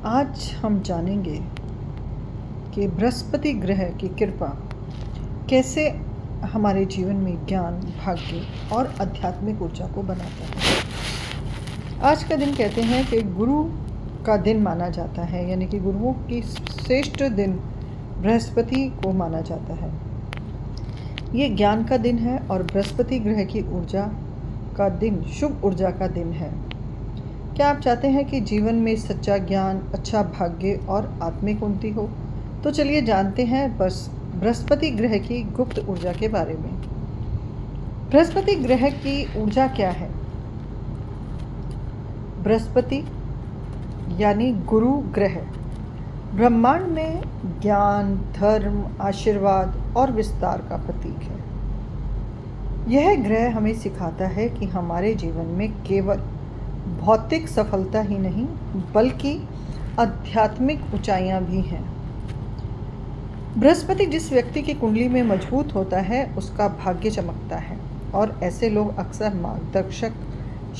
आज हम जानेंगे कि बृहस्पति ग्रह की कृपा कैसे हमारे जीवन में ज्ञान, भाग्य और आध्यात्मिक ऊर्जा को बनाता है। आज का दिन कहते हैं कि गुरु का दिन माना जाता है, यानी कि गुरुओं की श्रेष्ठ दिन बृहस्पति को माना जाता है। ये ज्ञान का दिन है और बृहस्पति ग्रह की ऊर्जा का दिन शुभ ऊर्जा का दिन है। क्या आप चाहते हैं कि जीवन में सच्चा ज्ञान, अच्छा भाग्य और आत्मिक उन्नति हो? तो चलिए जानते हैं बस बृहस्पति ग्रह की गुप्त ऊर्जा के बारे में। बृहस्पति ग्रह की ऊर्जा क्या है? बृहस्पति यानी गुरु ग्रह ब्रह्मांड में ज्ञान, धर्म, आशीर्वाद और विस्तार का प्रतीक है। यह ग्रह हमें सिखाता है कि हमारे जीवन में केवल भौतिक सफलता ही नहीं बल्कि आध्यात्मिक ऊंचाइयां भी हैं। बृहस्पति जिस व्यक्ति की कुंडली में मजबूत होता है उसका भाग्य चमकता है और ऐसे लोग अक्सर मार्गदर्शक,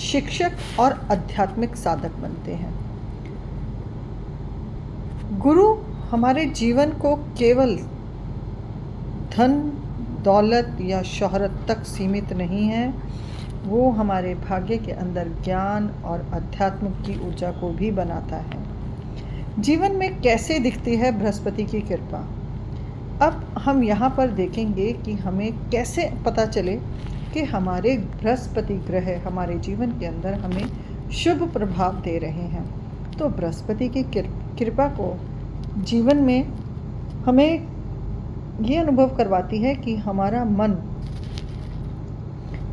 शिक्षक और आध्यात्मिक साधक बनते हैं। गुरु हमारे जीवन को केवल धन, दौलत या शोहरत तक सीमित नहीं है, वो हमारे भाग्य के अंदर ज्ञान और अध्यात्म की ऊर्जा को भी बनाता है। जीवन में कैसे दिखती है बृहस्पति की कृपा? अब हम यहाँ पर देखेंगे कि हमें कैसे पता चले कि हमारे बृहस्पति ग्रह हमारे जीवन के अंदर हमें शुभ प्रभाव दे रहे हैं। तो बृहस्पति की कृपा को जीवन में हमें ये अनुभव करवाती है कि हमारा मन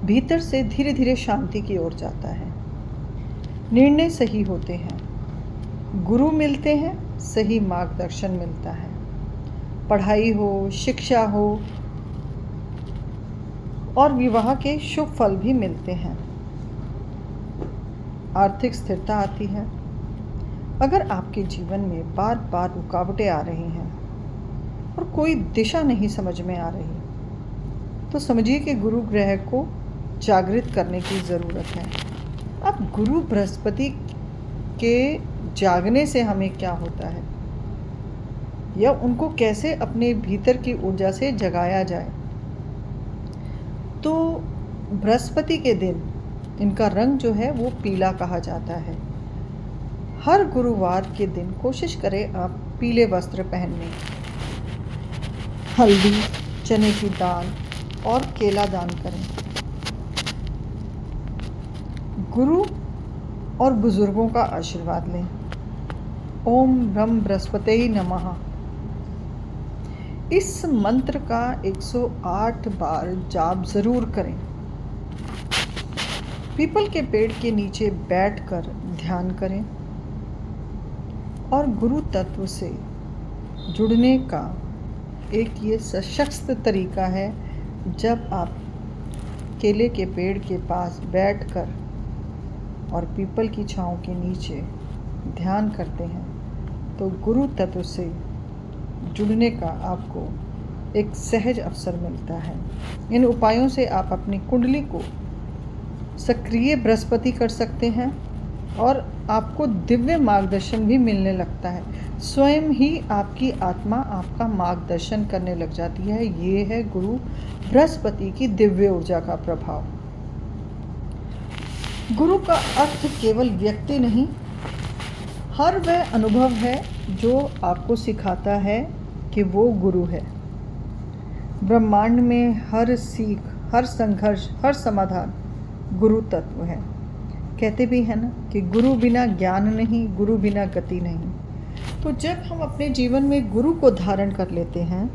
भीतर से धीरे धीरे शांति की ओर जाता है, निर्णय सही होते हैं, गुरु मिलते हैं, सही मार्गदर्शन मिलता है, पढ़ाई हो, शिक्षा हो और विवाह के शुभ फल भी मिलते हैं, आर्थिक स्थिरता आती है। अगर आपके जीवन में बार बार रुकावटें आ रही हैं और कोई दिशा नहीं समझ में आ रही, तो समझिए कि गुरु ग्रह को जागृत करने की ज़रूरत है। अब गुरु बृहस्पति के जागने से हमें क्या होता है या उनको कैसे अपने भीतर की ऊर्जा से जगाया जाए? तो बृहस्पति के दिन इनका रंग जो है वो पीला कहा जाता है। हर गुरुवार के दिन कोशिश करें आप पीले वस्त्र पहनने, हल्दी, चने की दाल और केला दान करें। गुरु और बुजुर्गों का आशीर्वाद लें। ओम ब्रह्म बृहस्पति नमः इस मंत्र का 108 बार जाप जरूर करें। पीपल के पेड़ के नीचे बैठकर ध्यान करें और गुरु तत्व से जुड़ने का एक ये सशक्त तरीका है। जब आप केले के पेड़ के पास बैठकर और पीपल की छांव के नीचे ध्यान करते हैं तो गुरु तत्व से जुड़ने का आपको एक सहज अवसर मिलता है। इन उपायों से आप अपनी कुंडली को सक्रिय बृहस्पति कर सकते हैं और आपको दिव्य मार्गदर्शन भी मिलने लगता है। स्वयं ही आपकी आत्मा आपका मार्गदर्शन करने लग जाती है। ये है गुरु बृहस्पति की दिव्य ऊर्जा का प्रभाव। गुरु का अर्थ केवल व्यक्ति नहीं, हर वह अनुभव है जो आपको सिखाता है कि वो गुरु है। ब्रह्मांड में हर सीख, हर संघर्ष, हर समाधान गुरु तत्व है। कहते भी हैं ना कि गुरु बिना ज्ञान नहीं, गुरु बिना गति नहीं। तो जब हम अपने जीवन में गुरु को धारण कर लेते हैं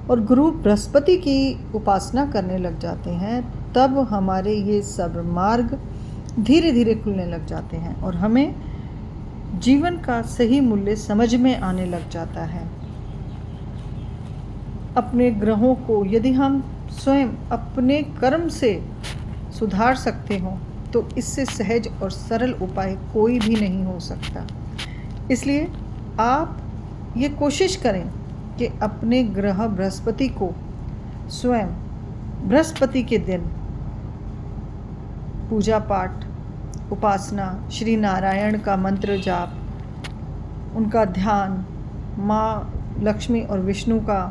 और गुरु बृहस्पति की उपासना करने लग जाते हैं, तब हमारे ये सब मार्ग धीरे धीरे खुलने लग जाते हैं और हमें जीवन का सही मूल्य समझ में आने लग जाता है। अपने ग्रहों को यदि हम स्वयं अपने कर्म से सुधार सकते हो तो इससे सहज और सरल उपाय कोई भी नहीं हो सकता। इसलिए आप ये कोशिश करें कि अपने ग्रह बृहस्पति को स्वयं बृहस्पति के दिन पूजा पाठ, उपासना, श्री नारायण का मंत्र जाप उनका ध्यान, माँ लक्ष्मी और विष्णु का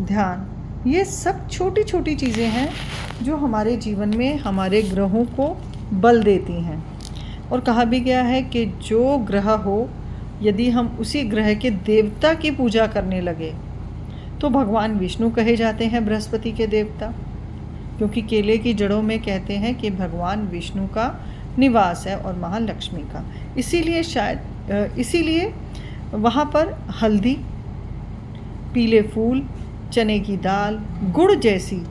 ध्यान, ये सब छोटी छोटी चीज़ें हैं जो हमारे जीवन में हमारे ग्रहों को बल देती हैं। और कहा भी गया है कि जो ग्रह हो, यदि हम उसी ग्रह के देवता की पूजा करने लगे तो भगवान विष्णु कहे जाते हैं बृहस्पति के देवता, क्योंकि केले की जड़ों में कहते हैं कि भगवान विष्णु का निवास है और महालक्ष्मी का। इसीलिए वहाँ पर हल्दी, पीले फूल, चने की दाल, गुड़ जैसी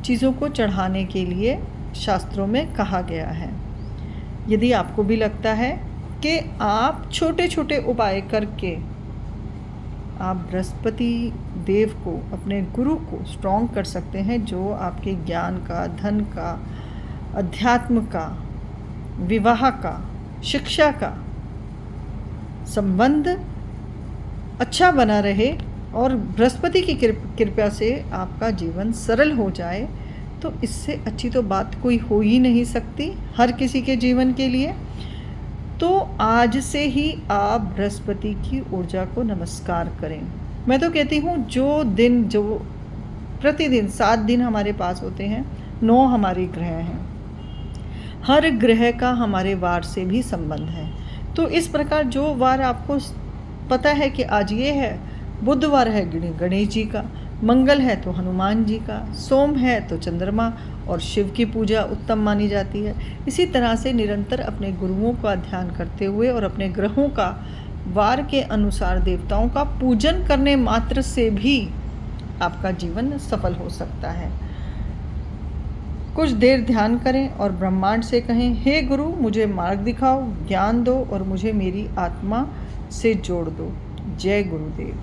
चीज़ों को चढ़ाने के लिए शास्त्रों में कहा गया है। यदि आपको भी लगता है कि आप छोटे छोटे उपाय करके आप बृहस्पति देव को, अपने गुरु को स्ट्रॉन्ग कर सकते हैं, जो आपके ज्ञान का, धन का, अध्यात्म का, विवाह का, शिक्षा का संबंध अच्छा बना रहे और बृहस्पति की कृपा से आपका जीवन सरल हो जाए, तो इससे अच्छी तो बात कोई हो ही नहीं सकती हर किसी के जीवन के लिए। तो आज से ही आप बृहस्पति की ऊर्जा को नमस्कार करें। मैं तो कहती हूँ जो प्रतिदिन 7 दिन हमारे पास होते हैं, 9 हमारे ग्रह हैं, हर ग्रह का हमारे वार से भी संबंध है। तो इस प्रकार जो वार आपको पता है कि आज ये है, बुधवार है गणेश जी का, मंगल है तो हनुमान जी का, सोम है तो चंद्रमा और शिव की पूजा उत्तम मानी जाती है। इसी तरह से निरंतर अपने गुरुओं का ध्यान करते हुए और अपने ग्रहों का वार के अनुसार देवताओं का पूजन करने मात्र से भी आपका जीवन सफल हो सकता है। कुछ देर ध्यान करें और ब्रह्मांड से कहें, हे गुरु, मुझे मार्ग दिखाओ, ज्ञान दो और मुझे मेरी आत्मा से जोड़ दो। जय गुरुदेव।